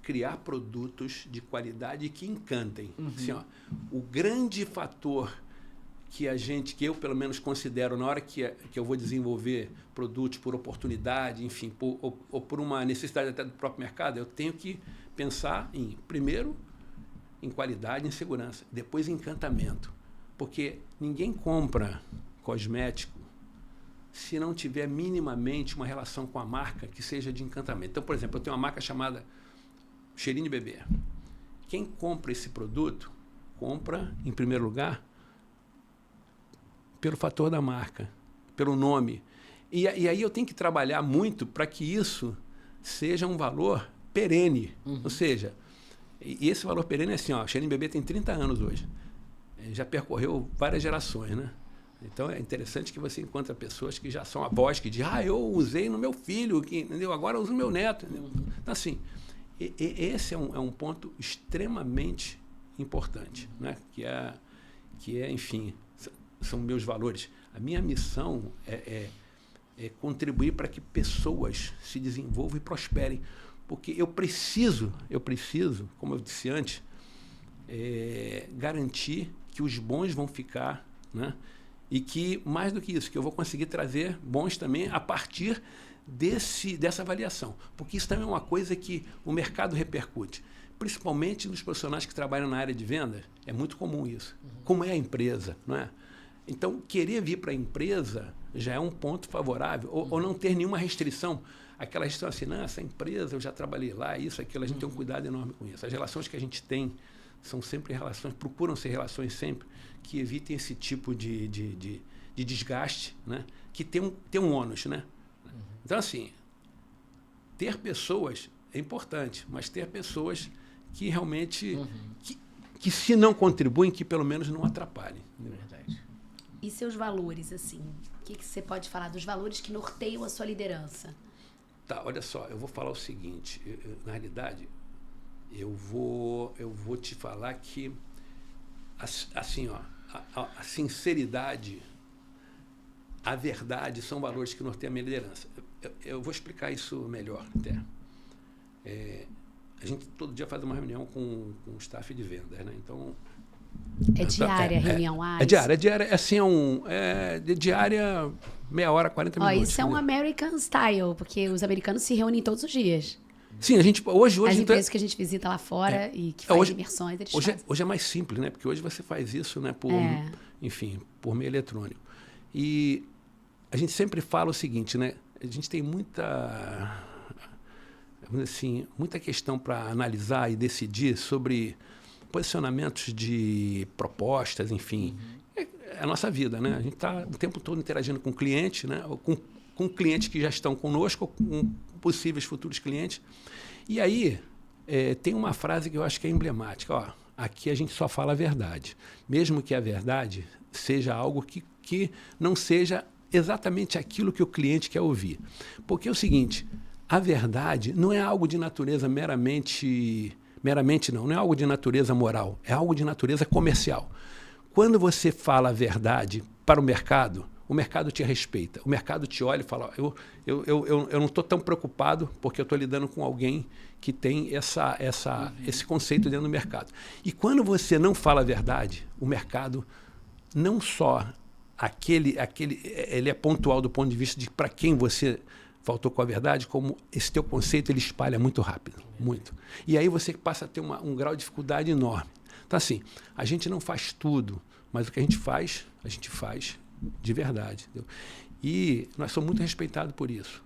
criar produtos de qualidade que encantem. Assim, o grande fator que eu pelo menos considero na hora que eu vou desenvolver produtos por oportunidade, enfim, ou por uma necessidade até do próprio mercado, eu tenho que pensar primeiro, em qualidade e em segurança, depois em encantamento. Porque ninguém compra cosmético se não tiver minimamente uma relação com a marca que seja de encantamento. Então, por exemplo, eu tenho uma marca chamada Cheirinho de Bebê. Quem compra esse produto, compra, em primeiro lugar, pelo fator da marca, pelo nome. E aí eu tenho que trabalhar muito para que isso seja um valor perene. Ou seja, e esse valor perene é assim, Cheirinho de Bebê tem 30 anos hoje. Já percorreu várias gerações, né? Então é interessante que você encontra pessoas que já são avós, que dizem, eu usei no meu filho, entendeu? Agora eu uso no meu neto. Entendeu? Então, assim, esse é um ponto extremamente importante, né? Que é, enfim, são meus valores. A minha missão é contribuir para que pessoas se desenvolvam e prosperem. Porque eu preciso, como eu disse antes, garantir que os bons vão ficar, né? E que, mais do que isso, que eu vou conseguir trazer bons também a partir dessa avaliação. Porque isso também é uma coisa que o mercado repercute. Principalmente nos profissionais que trabalham na área de vendas, é muito comum isso. Como é a empresa, não é? Então, querer vir para a empresa já é um ponto favorável, ou não ter nenhuma restrição. Aquela restrição assim, essa empresa, eu já trabalhei lá, isso, aquilo, a gente tem um cuidado enorme com isso. As relações que a gente tem são sempre relações, procuram ser relações sempre que evitem esse tipo de desgaste, né? Que tem um ônus, né? Então, assim, ter pessoas é importante, mas ter pessoas que realmente, que se não contribuem, que pelo menos não atrapalhem. Verdade. E seus valores, assim? O que você pode falar dos valores que norteiam a sua liderança? Tá, olha só, eu vou falar o seguinte, na realidade, eu vou te falar que, assim, a sinceridade, a verdade são valores que norteiam a minha liderança. Eu vou explicar isso melhor até. A gente todo dia faz uma reunião com o staff de vendas, né? Então... É diária a reunião? É diária, assim, de diária, meia hora, 40 minutos. Isso é um American style, porque os americanos se reúnem todos os dias. Sim, a gente hoje as empresas que a gente visita lá fora e que fazem imersões, eles hoje é mais simples, né? Porque hoje você faz isso, né? Enfim, por meio eletrônico. E a gente sempre fala o seguinte, né? A gente tem muita questão para analisar e decidir sobre posicionamentos de propostas, enfim. É a nossa vida, né? A gente está o tempo todo interagindo com o cliente, né? Ou com clientes que já estão conosco, ou com possíveis futuros clientes. E aí, tem uma frase que eu acho que é emblemática. Aqui a gente só fala a verdade. Mesmo que a verdade seja algo que não seja exatamente aquilo que o cliente quer ouvir. Porque é o seguinte, a verdade não é algo de natureza meramente não é algo de natureza moral, é algo de natureza comercial. quando você fala a verdade para o mercado te respeita. O mercado te olha e fala, eu não estou tão preocupado porque eu estou lidando com alguém que tem esse conceito dentro do mercado. E quando você não fala a verdade, o mercado não só ele é pontual do ponto de vista de para quem você faltou com a verdade, como esse teu conceito ele espalha muito rápido, muito. E aí você passa a ter um grau de dificuldade enorme. Então, assim, a gente não faz tudo, mas o que a gente faz de verdade. Entendeu? E nós somos muito respeitados por isso.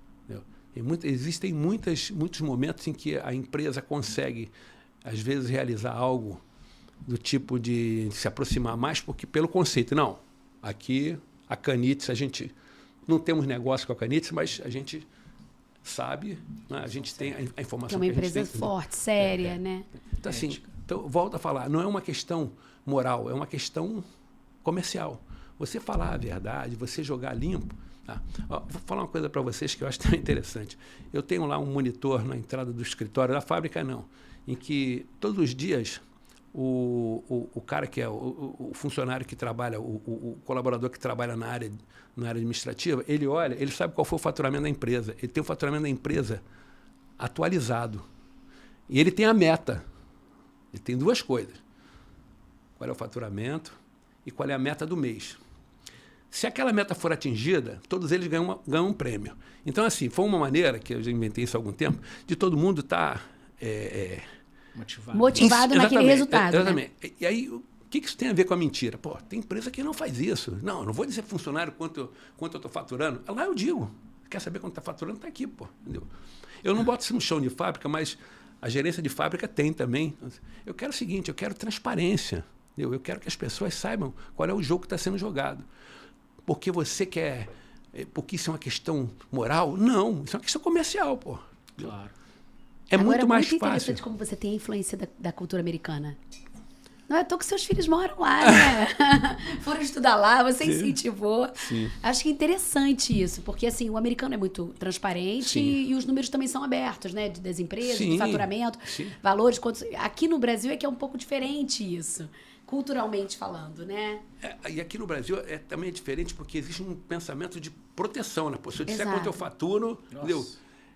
Existem muitos momentos em que a empresa consegue, às vezes, realizar algo do tipo de se aproximar mais, porque pelo conceito, não, aqui a Canitz, a gente não temos negócio com a Canitz, mas a gente sabe, né? A gente tem a informação. Que é uma empresa forte, séria, né? Então, assim, volto a falar, não é uma questão moral, é uma questão comercial. Você falar a verdade, você jogar limpo. Tá? Ó, vou falar uma coisa para vocês que eu acho tão interessante. Eu tenho lá um monitor na entrada do escritório, da fábrica não, em que todos os dias o cara que é o funcionário que trabalha, o colaborador que trabalha na área administrativa, ele olha, ele sabe qual foi o faturamento da empresa. Ele tem o faturamento da empresa atualizado. E ele tem a meta. Ele tem duas coisas. Qual é o faturamento e qual é a meta do mês. Se aquela meta for atingida, todos eles ganham um prêmio. Então, assim, foi uma maneira, que eu já inventei isso há algum tempo, de todo mundo estar... motivado naquele resultado. Exatamente. Né? E aí, o que isso tem a ver com a mentira? Pô, tem empresa que não faz isso. Não, eu não vou dizer funcionário quanto eu estou faturando. Lá eu digo. Quer saber quanto está faturando? Está aqui, pô. Entendeu? Eu não boto isso no chão de fábrica, mas a gerência de fábrica tem também. Eu quero o seguinte, eu quero transparência. Entendeu? Eu quero que as pessoas saibam qual é o jogo que está sendo jogado. Porque você quer... Porque isso é uma questão moral? Não, isso é uma questão comercial, pô. Claro. É muito mais muito fácil. interessante como você tem a influência da cultura americana. Não é à toa que seus filhos moram lá, né? Foram estudar lá, você incentivou. Sim. Acho que é interessante isso, porque assim, o americano é muito transparente e os números também são abertos, né? Das empresas, do faturamento, valores. Aqui no Brasil é que é um pouco diferente isso, culturalmente falando, né? E aqui no Brasil também é diferente porque existe um pensamento de proteção, né? Pô, se eu disser quanto eu faturo, entendeu?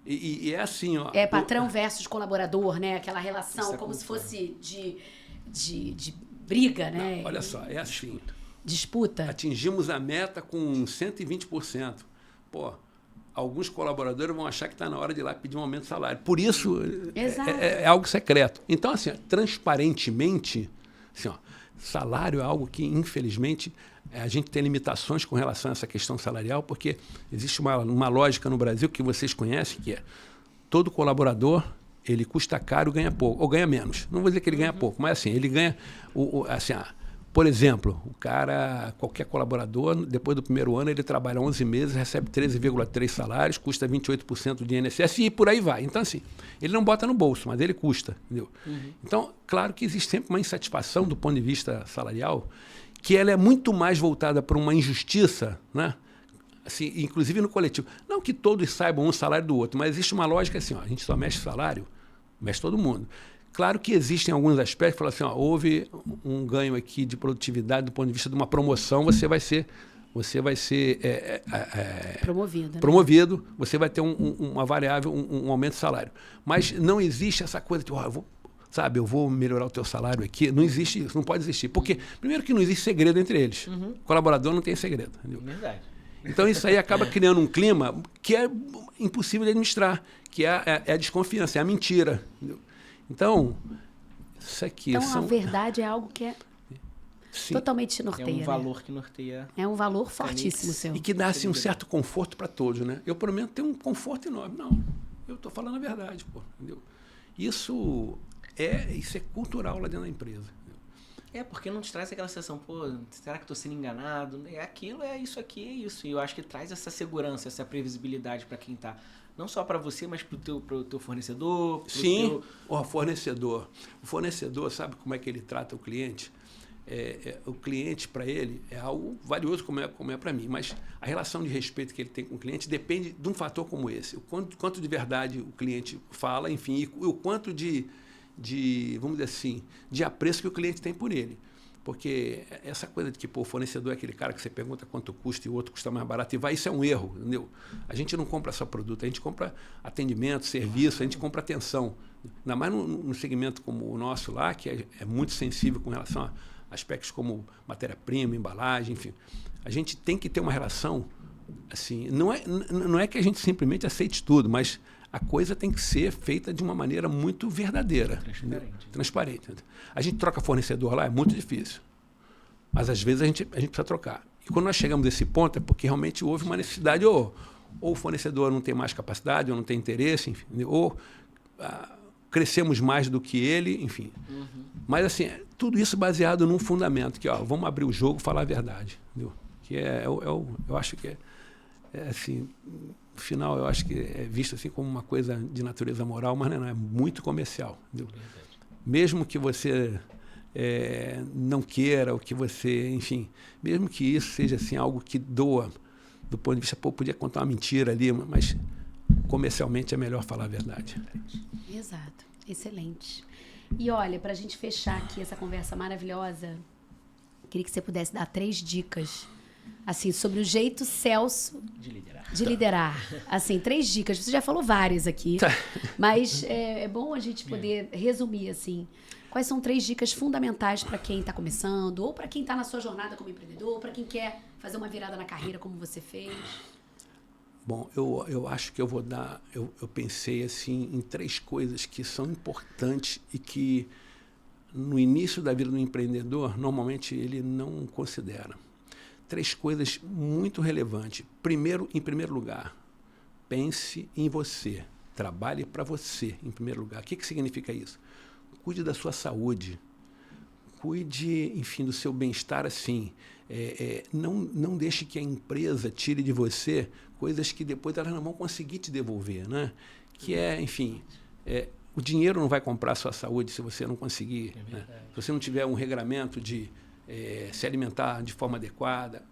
E é assim, ó. É patrão versus colaborador, né? Aquela relação como se fosse de briga, né? Não, olha só, é assim. Disputa. Atingimos a meta com 120%. Pô, alguns colaboradores vão achar que está na hora de ir lá pedir um aumento de salário. Por isso, é algo secreto. Então, assim, transparentemente, assim, ó, salário é algo que, infelizmente, a gente tem limitações com relação a essa questão salarial, porque existe uma lógica no Brasil que vocês conhecem, que é todo colaborador, ele custa caro e ganha pouco, ou ganha menos. Não vou dizer que ele ganha pouco, mas assim, ele ganha... por exemplo, qualquer colaborador, depois do primeiro ano, ele trabalha 11 meses, recebe 13,3 salários, custa 28% de INSS e por aí vai. Então, assim, ele não bota no bolso, mas ele custa. Entendeu? Então, claro que existe sempre uma insatisfação do ponto de vista salarial, que ela é muito mais voltada para uma injustiça, né? Assim, inclusive no coletivo. Não que todos saibam um salário do outro, mas existe uma lógica assim, ó, a gente só mexe salário, mexe todo mundo. Claro que existem alguns aspectos que falam assim, ó, houve um ganho aqui de produtividade do ponto de vista de uma promoção, você vai ser promovido, você vai ter uma variável, um aumento de salário. Mas não existe essa coisa de, eu vou melhorar o teu salário aqui. Não existe isso, não pode existir. Porque, primeiro que não existe segredo entre eles. O colaborador não tem segredo. Entendeu? Verdade. Então, isso aí acaba criando um clima que é impossível de administrar, que é a desconfiança, é a mentira. Entendeu? Então, isso aqui... Então, a verdade é algo que é totalmente norteia. É um valor que norteia... É um valor fortíssimo seu. E que dá assim, um certo conforto para todos, né? Eu, pelo menos, tenho um conforto enorme. Não, eu estou falando a verdade, pô. Entendeu? Isso é cultural lá dentro da empresa. Porque não te traz aquela sensação, pô, será que estou sendo enganado? É aquilo, é isso aqui, é isso. E eu acho que traz essa segurança, essa previsibilidade para quem está, não só para você, mas para o teu fornecedor. Sim, o fornecedor. O fornecedor, sabe como é que ele trata o cliente? O cliente, para ele, é algo valioso como é para mim, mas a relação de respeito que ele tem com o cliente depende de um fator como esse. O quanto de verdade o cliente fala, enfim, e o quanto vamos dizer assim, de apreço que o cliente tem por ele. Porque essa coisa de que o fornecedor é aquele cara que você pergunta quanto custa e o outro custa mais barato e vai, isso é um erro, entendeu? A gente não compra só produto, a gente compra atendimento, serviço, a gente compra atenção. Ainda mais num segmento como o nosso lá, que é muito sensível com relação a aspectos como matéria-prima, embalagem, enfim. A gente tem que ter uma relação, assim, não é que a gente simplesmente aceite tudo, mas a coisa tem que ser feita de uma maneira muito verdadeira. Transparente. A gente troca fornecedor lá, é muito difícil. Mas às vezes a gente precisa trocar. E quando nós chegamos nesse ponto é porque realmente houve uma necessidade, ou o fornecedor não tem mais capacidade, ou não tem interesse, enfim, ou crescemos mais do que ele, enfim. Mas assim, tudo isso baseado num fundamento, que vamos abrir o jogo e falar a verdade. Entendeu? Que eu acho que assim, no final eu acho que é visto assim como uma coisa de natureza moral, mas não é muito comercial. Entendeu? Mesmo que você não queira, ou que você, enfim, mesmo que isso seja assim, algo que doa do ponto de vista, podia contar uma mentira ali, mas comercialmente é melhor falar a verdade. Exato, excelente. E olha, para a gente fechar aqui essa conversa maravilhosa, queria que você pudesse dar 3 dicas, assim, sobre o jeito Celso de liderar. Assim, 3 dicas. Você já falou várias aqui, mas é bom a gente poder resumir, assim. Quais são 3 dicas fundamentais para quem está começando, ou para quem está na sua jornada como empreendedor, ou para quem quer fazer uma virada na carreira como você fez? Bom, eu acho que eu vou dar... Eu pensei assim, em 3 coisas que são importantes e que no início da vida do empreendedor, normalmente ele não considera. 3 coisas muito relevantes. Primeiro, em primeiro lugar, pense em você. Trabalhe para você, em primeiro lugar. O que significa isso? Cuide da sua saúde. Cuide, enfim, do seu bem-estar assim. Não deixe que a empresa tire de você coisas que depois elas não vão conseguir te devolver, né? Que enfim, o dinheiro não vai comprar a sua saúde se você não conseguir. Né? Se você não tiver um regramento de se alimentar de forma adequada,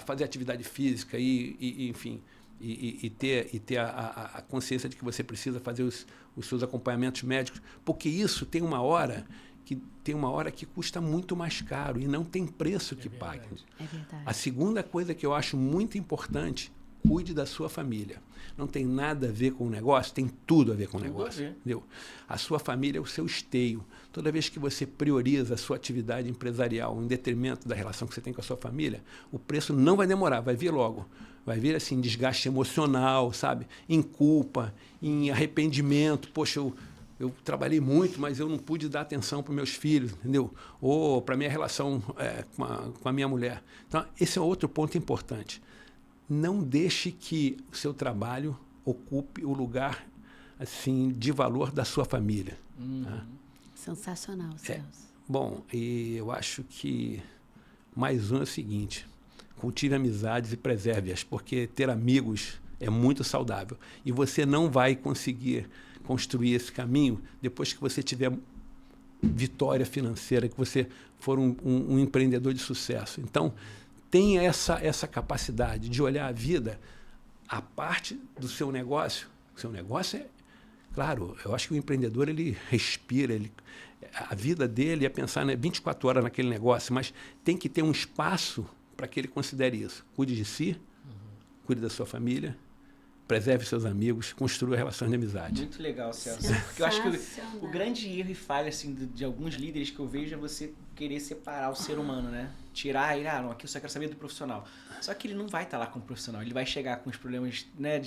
fazer atividade física enfim, e ter a consciência de que você precisa fazer os seus acompanhamentos médicos, porque isso tem uma hora que custa muito mais caro e não tem preço que pague. É verdade. A segunda coisa que eu acho muito importante, cuide da sua família. Não tem nada a ver com o negócio, tem tudo a ver com o negócio. Entendeu? A sua família é o seu esteio. Toda vez que você prioriza a sua atividade empresarial em detrimento da relação que você tem com a sua família, o preço não vai demorar, vai vir logo. Vai vir assim, desgaste emocional, sabe? Em culpa, em arrependimento. Poxa, eu trabalhei muito, mas eu não pude dar atenção para os meus filhos, entendeu? Ou para a minha relação com a minha mulher. Então, esse é outro ponto importante. Não deixe que o seu trabalho ocupe o lugar assim, de valor da sua família. Tá? Sensacional, Celso. Bom, e eu acho que mais um é o seguinte: cultive amizades e preserve-as, porque ter amigos é muito saudável. E você não vai conseguir construir esse caminho depois que você tiver vitória financeira, que você for um empreendedor de sucesso. Então, tenha essa capacidade de olhar a vida a parte do seu negócio. O seu negócio claro, eu acho que o empreendedor, ele respira, a vida dele é pensar 24 horas naquele negócio, mas tem que ter um espaço para que ele considere isso. Cuide de si, cuide da sua família, preserve seus amigos, construa relações de amizade. Muito legal, Celso. Porque eu acho que o grande erro e falha assim, de alguns líderes que eu vejo é você querer separar o ser humano, né? Tirar ele, não, aqui eu só quero saber do profissional. Só que ele não vai estar lá com o profissional, ele vai chegar com os problemas, né,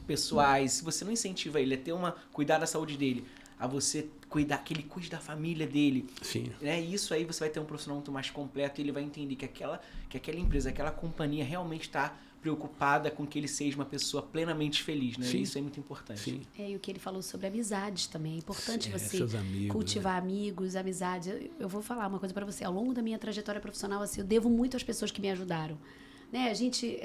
pessoais. Se você não incentiva ele a ter cuidar da saúde dele, a você cuidar, que ele cuide da família dele. Sim. Né? Isso aí você vai ter um profissional muito mais completo e ele vai entender que aquela empresa, aquela companhia realmente está preocupada com que ele seja uma pessoa plenamente feliz, né? Isso é muito importante. Sim. E o que ele falou sobre amizades também. É importante você amigos, cultivar amigos, amizade. Eu vou falar uma coisa para você. Ao longo da minha trajetória profissional, assim, eu devo muito às pessoas que me ajudaram. Né? A gente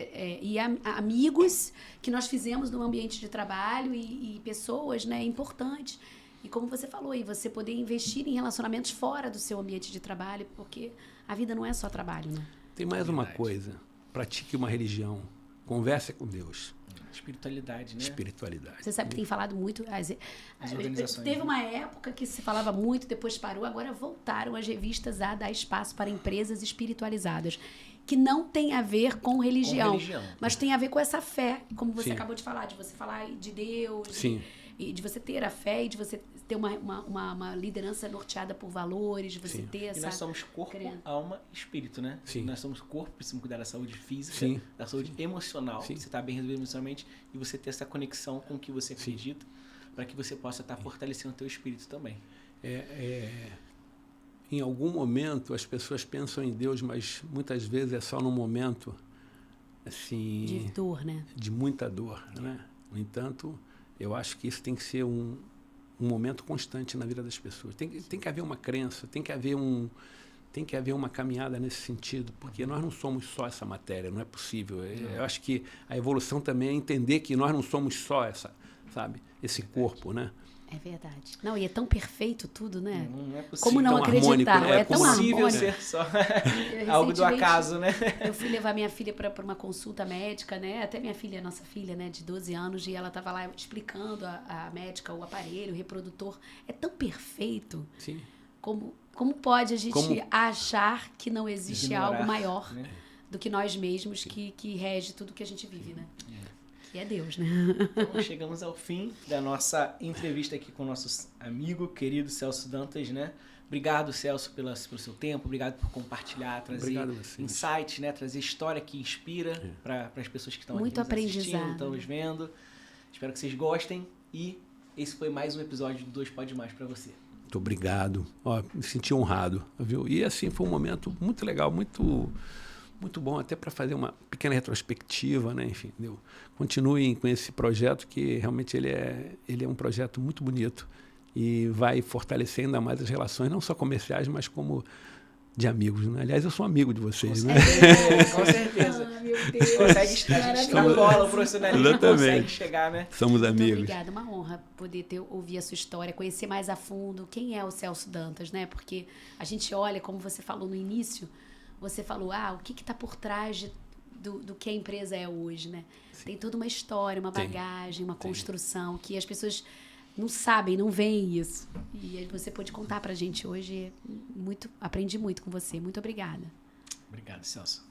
amigos que nós fizemos no ambiente de trabalho e pessoas, né, importantes. E como você falou, e você poder investir em relacionamentos fora do seu ambiente de trabalho, porque a vida não é só trabalho, né? Tem mais uma coisa. Pratique uma religião. Converse com Deus. Espiritualidade, né? Espiritualidade. Você sabe que tem falado muito. As organizações, Teve né? uma época que se falava muito, depois parou, agora voltaram as revistas a dar espaço para empresas espiritualizadas. Que não tem a ver com religião, mas tem a ver com essa fé, como você Sim. acabou de falar de Deus, Sim. e de você ter a fé e de você ter uma liderança norteada por valores, de você Sim. ter essa... E nós somos corpo, crença. alma e espírito, né? Sim. Nós somos corpo, precisamos cuidar da saúde física, Sim. da saúde emocional. Sim. Você tá bem resolvido emocionalmente e você ter essa conexão com o que você acredita para que você possa estar fortalecendo o teu espírito também. Em algum momento as pessoas pensam em Deus, mas muitas vezes é só num momento assim, De dor, né? de muita dor, né? No entanto, eu acho que isso tem que ser um momento constante na vida das pessoas. Tem que haver uma crença, tem que haver uma caminhada nesse sentido, porque nós não somos só essa matéria, não é possível. Eu acho que a evolução também é entender que nós não somos só esse corpo, né? É verdade. Não, e é tão perfeito tudo, né? Não é possível. Como não tão acreditar? harmônico, né? É tão possível harmônico. ser só Eu, algo do recentemente, acaso, né? Eu fui levar minha filha para uma consulta médica, né? Até nossa filha, né, de 12 anos, e ela estava lá explicando a médica, o aparelho, o reprodutor. É tão perfeito. Sim. Como pode a gente achar que não existe Ignorar, algo maior né? do que nós mesmos que rege tudo que a gente vive, né? Que é Deus, né? Então, chegamos ao fim da nossa entrevista aqui com o nosso amigo, querido Celso Dantas, né? Obrigado, Celso, pelo seu tempo, obrigado por compartilhar, trazer insights, né? Trazer história que inspira para as pessoas que estão Muito aqui nos assistindo, aprendizado. estão nos vendo. Espero que vocês gostem e esse foi mais um episódio do 2 Pode Mais para você. Muito obrigado. Ó, me senti honrado, viu? E assim foi um momento muito legal, muito bom, até para fazer uma pequena retrospectiva, né? Enfim, entendeu? Continuem com esse projeto, que realmente ele é um projeto muito bonito e vai fortalecer ainda mais as relações, não só comerciais, mas como de amigos, né? Aliás, eu sou amigo de vocês, né? Com certeza. Ah, meu Deus. A gente extrapola o profissionalismo, Exatamente. consegue chegar, né? Somos Muito amigos. obrigada, uma honra poder ouvir a sua história, conhecer mais a fundo quem é o Celso Dantas, né? Porque a gente olha, como você falou no início, você falou, o que está por trás do que a empresa é hoje, né? Sim. Tem toda uma história, uma bagagem, uma Tem. construção que as pessoas não sabem, não veem isso. E aí você pôde contar pra gente hoje. Aprendi muito com você. Muito obrigada. Obrigado, Celso.